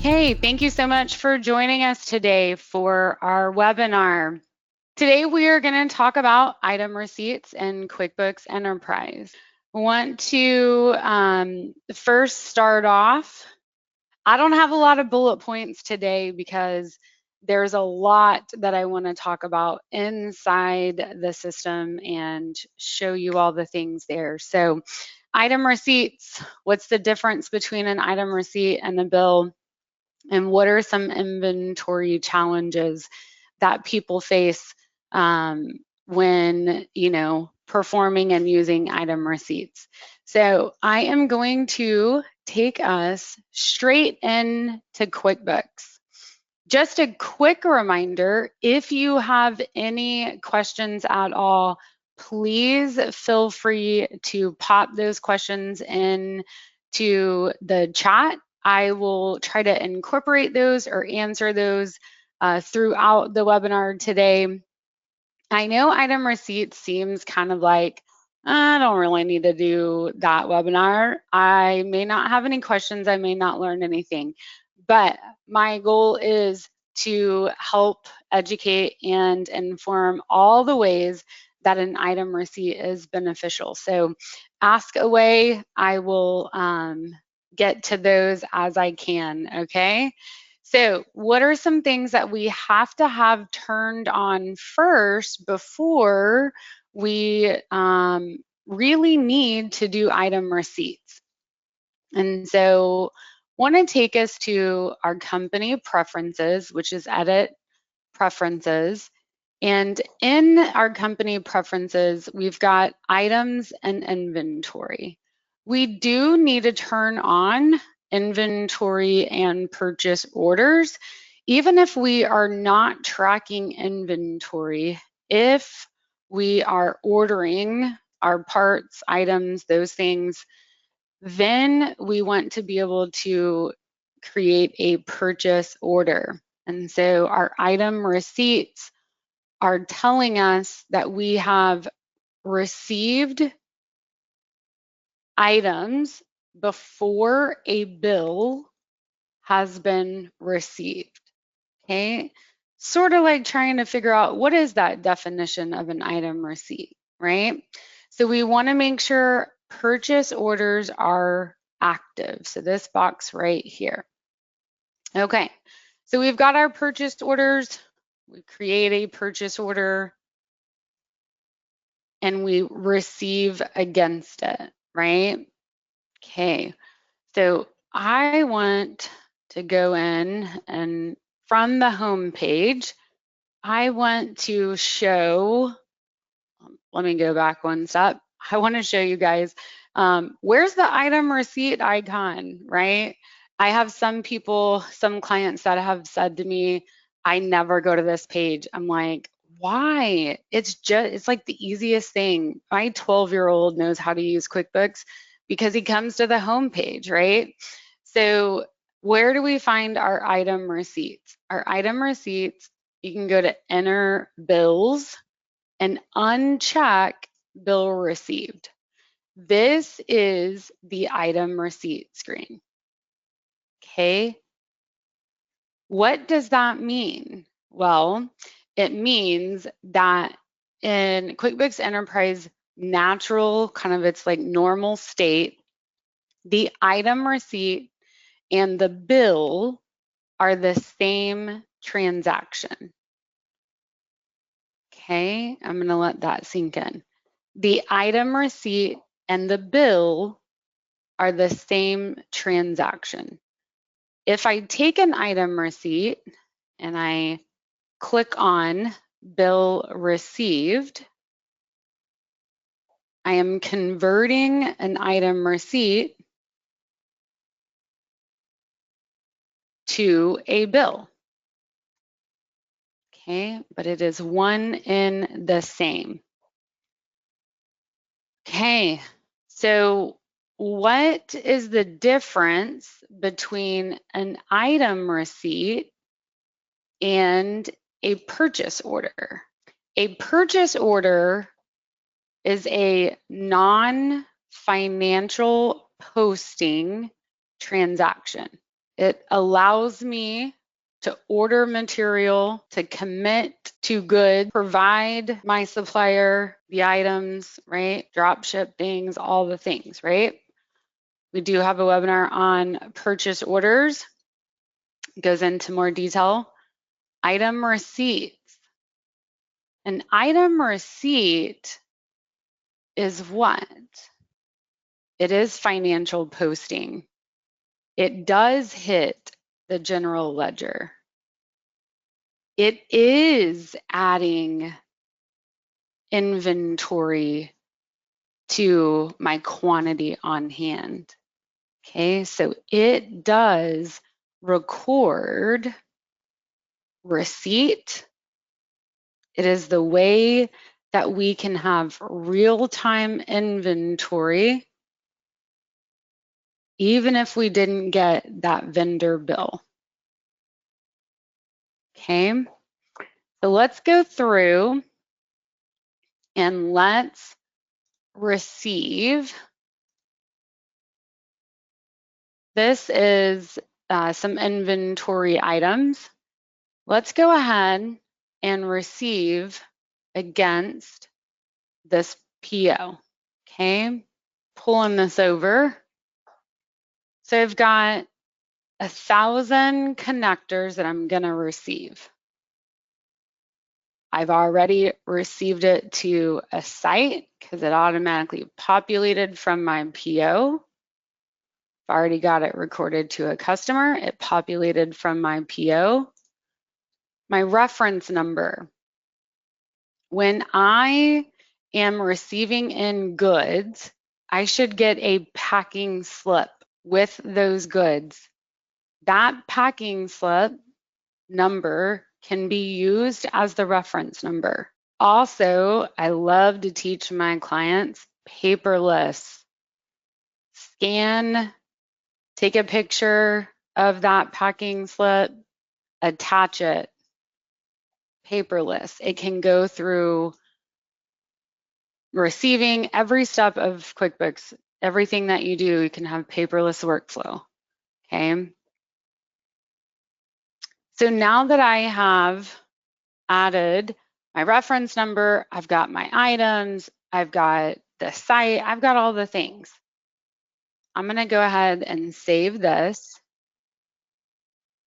Hey, thank you so much for joining us today for our webinar. Today we are going to talk about item receipts in QuickBooks Enterprise. I want to first start off. I don't have a lot of bullet points today because there's a lot that I want to talk about inside the system and show you all the things there. So, item receipts, what's the difference between an item receipt and a bill? And what are some inventory challenges that people face when, performing and using item receipts? So I am going to take us straight into QuickBooks. Just a quick reminder, if you have any questions at all, please feel free to pop those questions in to the chat. I will try to incorporate those or answer those throughout the webinar today. I know item receipts seems kind of like, I don't really need to do that webinar. I may not have any questions. I may not learn anything. But my goal is to help educate and inform all the ways that an item receipt is beneficial. So ask away. I will get to those as I can, okay? So what are some things that we have to have turned on first before we really need to do item receipts? And so want to take us to our company preferences, which is edit preferences. And in our company preferences, we've got items and inventory. We do need to turn on inventory and purchase orders, even if we are not tracking inventory. If we are ordering our parts, items, those things, then we want to be able to create a purchase order. And so our item receipts are telling us that we have received items before a bill has been received. Okay, sort of like trying to figure out what is that definition of an item receipt, right? So we want to make sure purchase orders are active. So this box right here. Okay, so we've got our purchase orders. We create a purchase order and we receive against it, right? Okay, so I want to go in and from the home page, I want to show, let me go back one step. I want to show you guys, where's the item receipt icon, right? I have some people, some clients that have said to me, I never go to this page. I'm like, why? It's like the easiest thing. My 12-year-old knows how to use QuickBooks because he comes to the home page, right? So where do we find our item receipts? Our item receipts, you can go to enter bills and uncheck bill received. This is the item receipt screen. Okay. What does that mean? Well, it means that in QuickBooks Enterprise natural, kind of its like normal state, the item receipt and the bill are the same transaction. Okay, I'm going to let that sink in. The item receipt and the bill are the same transaction. If I take an item receipt and I click on bill received, I am converting an item receipt to a bill. Okay, but it is one in the same. Okay, so what is the difference between an item receipt and a purchase order? A purchase order is a non-financial posting transaction. It allows me to order material, to commit to goods, provide my supplier the items, right? Drop ship things, all the things, right? We do have a webinar on purchase orders. It goes into more detail. Item receipts. An item receipt is what? It is financial posting. It does hit the general ledger. It is adding inventory to my quantity on hand. Okay, so it does record receipt. It is the way that we can have real-time inventory, even if we didn't get that vendor bill. Okay, so let's go through and let's receive. This is some inventory items. Let's go ahead and receive against this PO. Okay, pulling this over. So I've got 1,000 connectors that I'm going to receive. I've already received it to a site because it automatically populated from my PO. I've already got it recorded to a customer. It populated from my PO. My reference number. When I am receiving in goods, I should get a packing slip with those goods. That packing slip number can be used as the reference number. Also, I love to teach my clients paperless. Scan, take a picture of that packing slip, attach it, paperless. It can go through receiving every step of QuickBooks. Everything that you do, you can have paperless workflow, okay? So now that I have added my reference number, I've got my items, I've got the site, I've got all the things. I'm gonna go ahead and save this.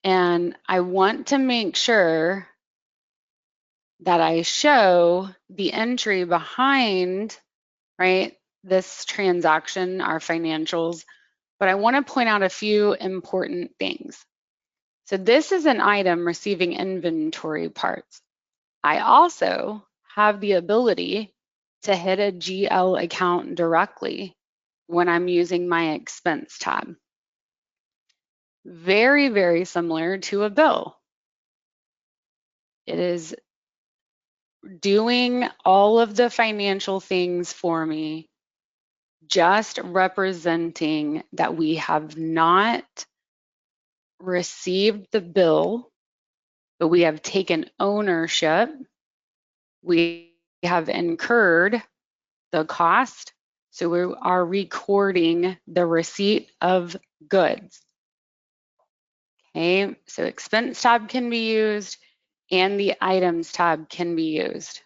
And I want to make sure that I show the entry behind, right, this transaction, our financials, but I want to point out a few important things. So this is an item receiving inventory parts. I also have the ability to hit a GL account directly when I'm using my expense tab. Very, very similar to a bill. It is doing all of the financial things for me, just representing that we have not received the bill, but we have taken ownership. We have incurred the cost, so we are recording the receipt of goods. Okay, so expense tab can be used and the items tab can be used.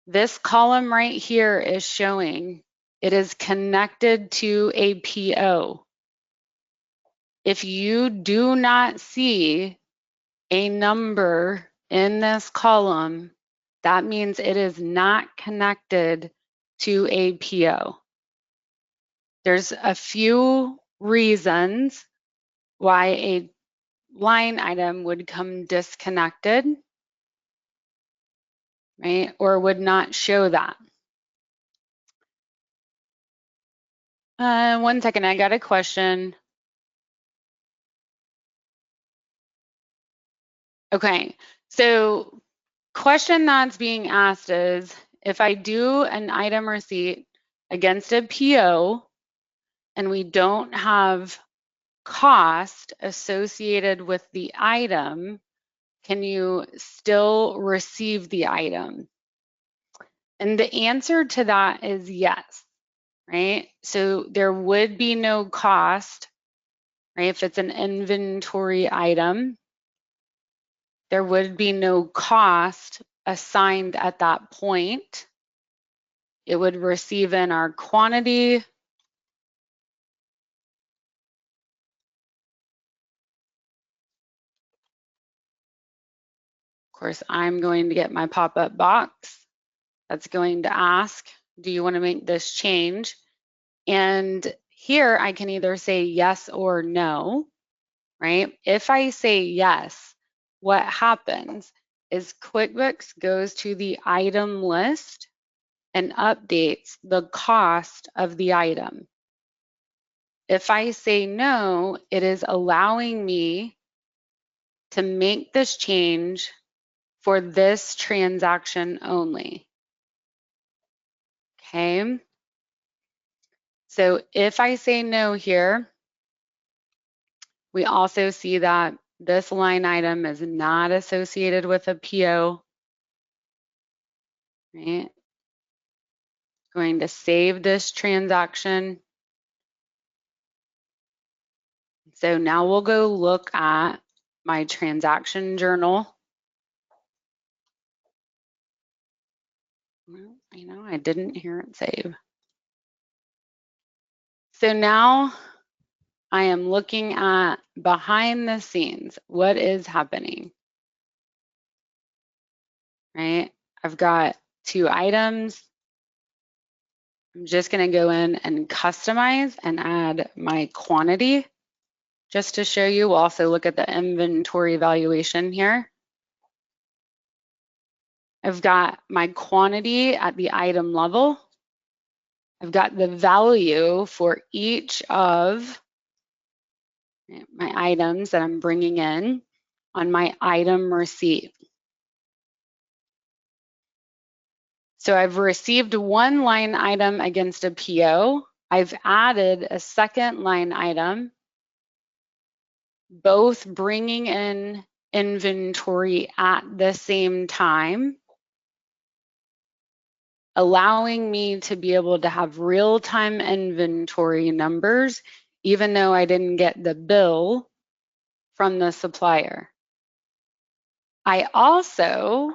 This column right here is showing it is connected to a PO. If you do not see a number in this column, that means it is not connected to a PO. There's a few reasons why a line item would come disconnected, right, or would not show that. 1 second, I got a question. Okay, so question that's being asked is, if I do an item receipt against a PO and we don't have cost associated with the item, can you still receive the item? And the answer to that is yes, right? So there would be no cost right? If it's an inventory item, there would be no cost assigned at that point. It would receive in our quantity. Of course, I'm going to get my pop-up box that's going to ask, do you want to make this change? And here I can either say yes or no, right? If I say yes, what happens is QuickBooks goes to the item list and updates the cost of the item. If I say no, it is allowing me to make this change for this transaction only. Okay. So if I say no here, we also see that this line item is not associated with a PO, right? Going to save this transaction. So now we'll go look at my transaction journal. Well, I didn't hear it save. So now I am looking at behind the scenes, what is happening, right? I've got 2 items. I'm just going to go in and customize and add my quantity just to show you. We'll also look at the inventory valuation here. I've got my quantity at the item level. I've got the value for each of my items that I'm bringing in on my item receipt. So I've received one line item against a PO. I've added a second line item, both bringing in inventory at the same time, allowing me to be able to have real-time inventory numbers, even though I didn't get the bill from the supplier. I also,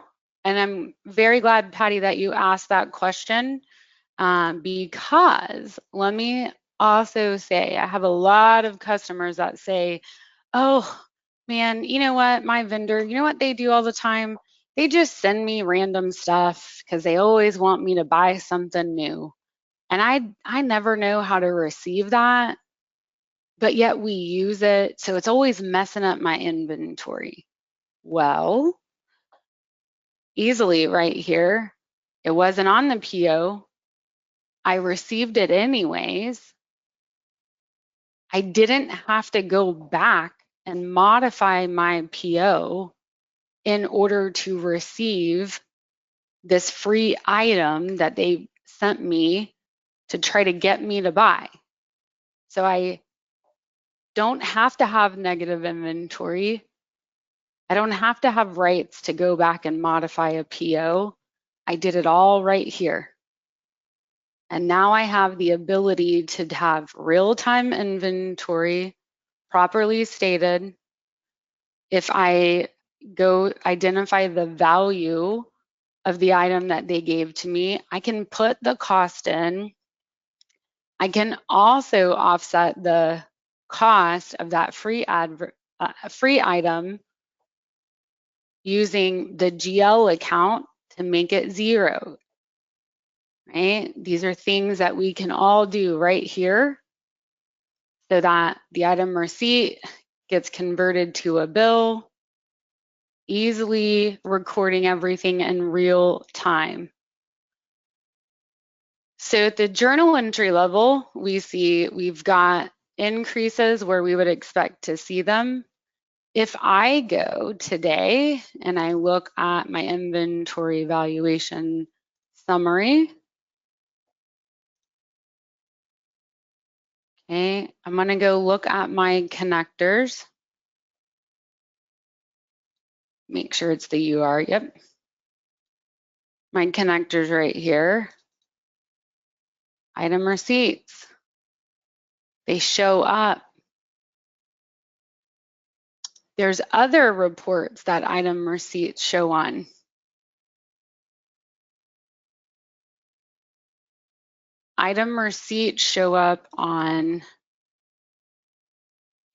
and I'm very glad, Patty, that you asked that question, because let me also say, I have a lot of customers that say, oh man, you know what, my vendor, you know what they do all the time? They just send me random stuff because they always want me to buy something new. And I never know how to receive that, but yet we use it. So it's always messing up my inventory. Well, easily right here, it wasn't on the PO. I received it anyways. I didn't have to go back and modify my PO in order to receive this free item that they sent me to try to get me to buy. So I don't have to have negative inventory. I don't have to have rights to go back and modify a PO. I did it all right here. And now I have the ability to have real-time inventory properly stated. If I go identify the value of the item that they gave to me, I can put the cost in. I can also offset the cost of that free item using the GL account to make it 0, right? These are things that we can all do right here so that the item receipt gets converted to a bill, easily recording everything in real time. So at the journal entry level, we see we've got increases where we would expect to see them. If I go today and I look at my inventory valuation summary, okay, I'm going to go look at my connectors. Make sure it's the UR, yep. My connectors right here. Item receipts. They show up. There's other reports that item receipts show on. Item receipts show up on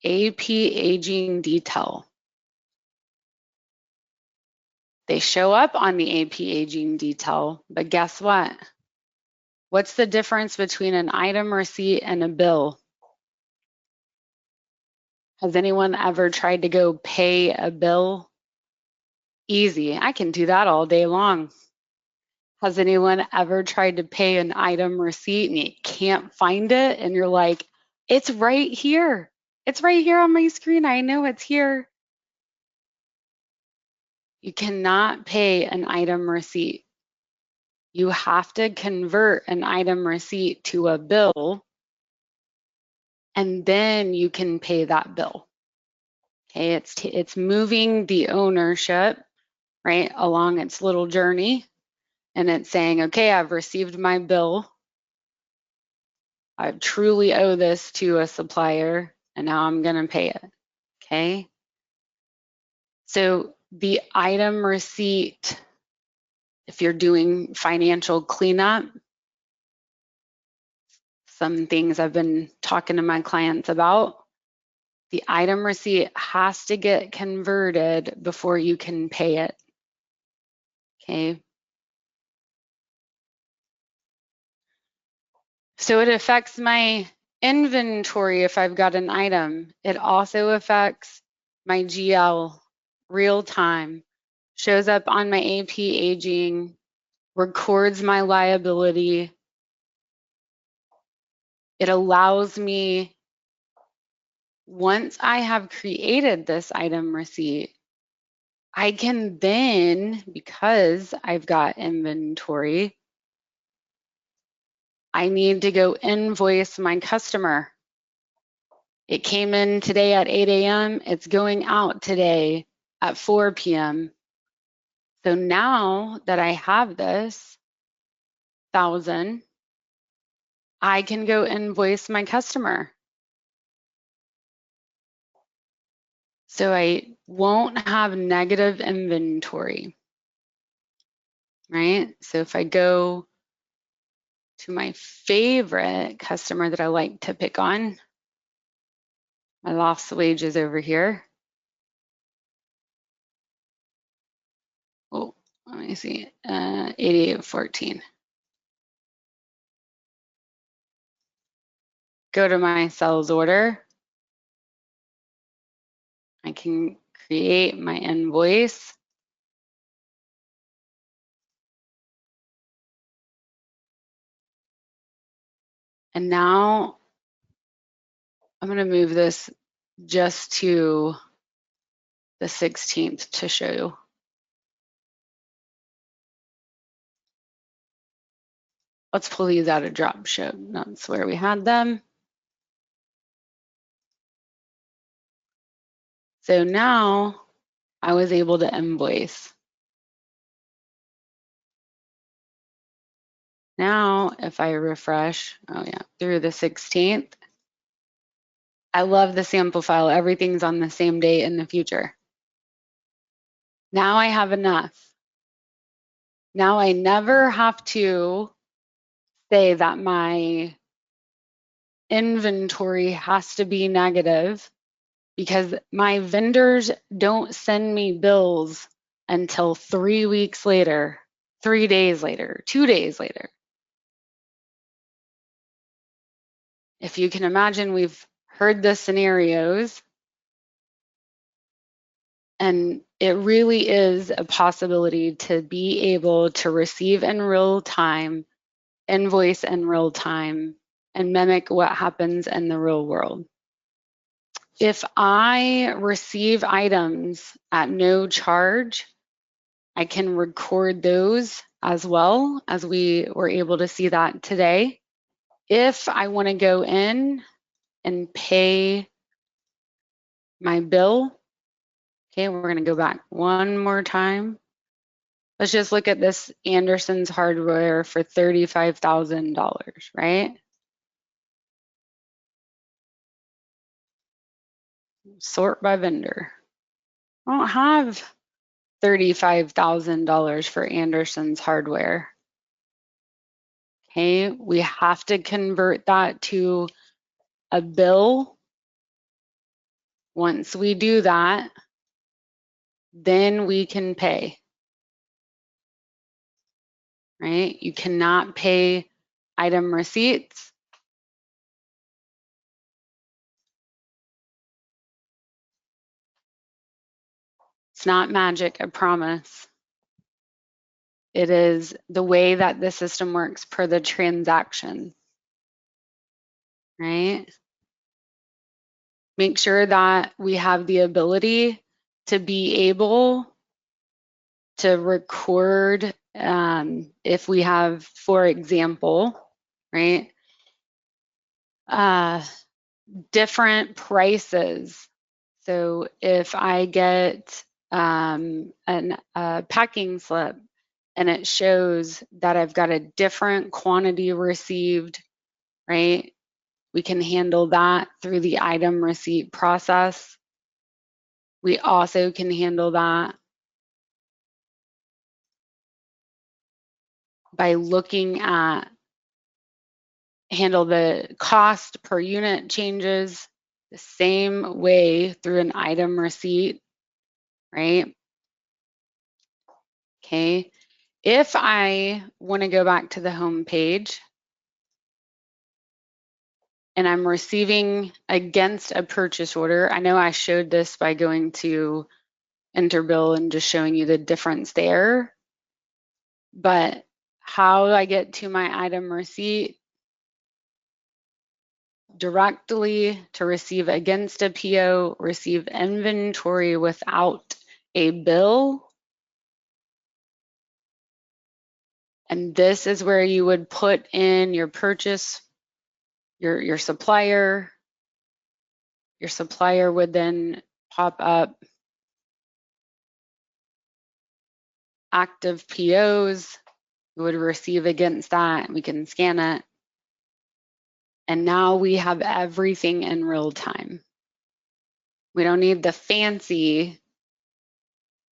AP aging detail. They show up on the AP aging detail, but guess what? What's the difference between an item receipt and a bill? Has anyone ever tried to go pay a bill? Easy, I can do that all day long. Has anyone ever tried to pay an item receipt and you can't find it and you're like, it's right here. It's right here on my screen. I know it's here. You cannot pay an item receipt. You have to convert an item receipt to a bill, and then you can pay that bill. Okay, it's moving the ownership, right, along its little journey, and it's saying, okay, I've received my bill. I truly owe this to a supplier, and now I'm going to pay it. Okay. So the item receipt, if you're doing financial cleanup, some things I've been talking to my clients about, the item receipt has to get converted before you can pay it. Okay. So it affects my inventory if I've got an item. It also affects my GL real time, shows up on my AP aging, records my liability. It allows me, once I have created this item receipt, I can then, because I've got inventory, I need to go invoice my customer. It came in today at 8 a.m. It's going out today at 4 p.m. So now that I have this 1,000, I can go invoice my customer. So I won't have negative inventory, right? So if I go to my favorite customer that I like to pick on, my lost wages over here. Oh, let me see, 8814. Go to my sales order. I can create my invoice. And now I'm going to move this just to the 16th to show you. Let's pull these out of drop show. That's where we had them. So now I was able to invoice. Now, if I refresh, oh yeah, through the 16th, I love the sample file. Everything's on the same day in the future. Now I have enough. Now I never have to say that my inventory has to be negative because my vendors don't send me bills until 3 weeks later, 3 days later, 2 days later. If you can imagine, we've heard the scenarios, and it really is a possibility to be able to receive in real time, invoice in real time, and mimic what happens in the real world. If I receive items at no charge, I can record those as well, as we were able to see that today. If I want to go in and pay my bill, okay, we're going to go back one more time. Let's just look at this Anderson's hardware for $35,000, right? Sort by vendor. I don't have $35,000 for Anderson's hardware. Okay, we have to convert that to a bill. Once we do that, then we can pay, right? You cannot pay item receipts. It's not magic, I promise. It is the way that the system works per the transaction, right? Make sure that we have the ability to be able to record if we have, for example, right, different prices. So if I get a packing slip and it shows that I've got a different quantity received, right? We can handle that through the item receipt process. We also can handle that by looking at handle the cost per unit changes the same way through an item receipt, right? Okay. If I want to go back to the home page and I'm receiving against a purchase order, I know I showed this by going to Interbill and just showing you the difference there, but how do I get to my item receipt? Directly to receive against a PO, receive inventory without a bill. And this is where you would put in your purchase, your supplier. Your supplier would then pop up active POs. We would receive against that. We can scan it. And now we have everything in real time. We don't need the fancy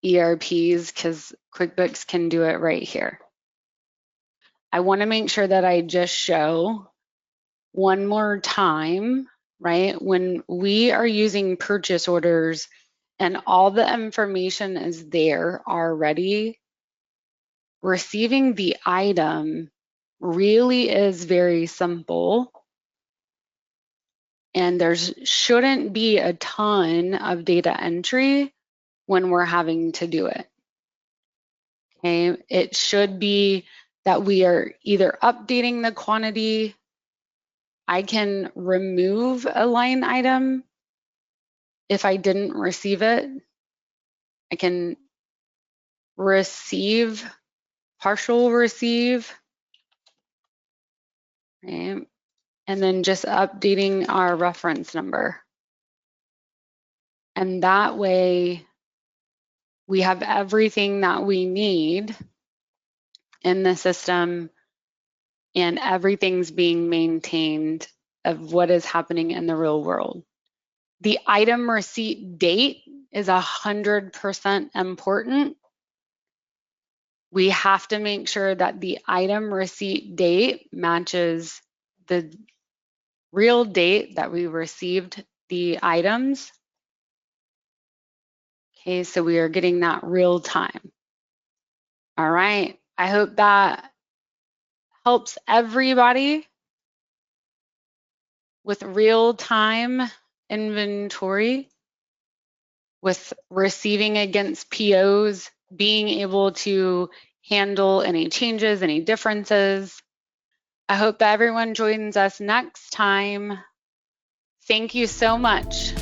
ERPs because QuickBooks can do it right here. I want to make sure that I just show one more time, right? When we are using purchase orders and all the information is there already, receiving the item really is very simple. And there shouldn't be a ton of data entry when we're having to do it. Okay, it should be that we are either updating the quantity. I can remove a line item if I didn't receive it. I can receive, partial receive, right? And then just updating our reference number. And that way we have everything that we need in the system and everything's being maintained of what is happening in the real world. The item receipt date is 100% important. We have to make sure that the item receipt date matches the real date that we received the items. Okay, so we are getting that real time. All right, I hope that helps everybody with real-time inventory, with receiving against POs, being able to handle any changes, any differences. I hope that everyone joins us next time. Thank you so much.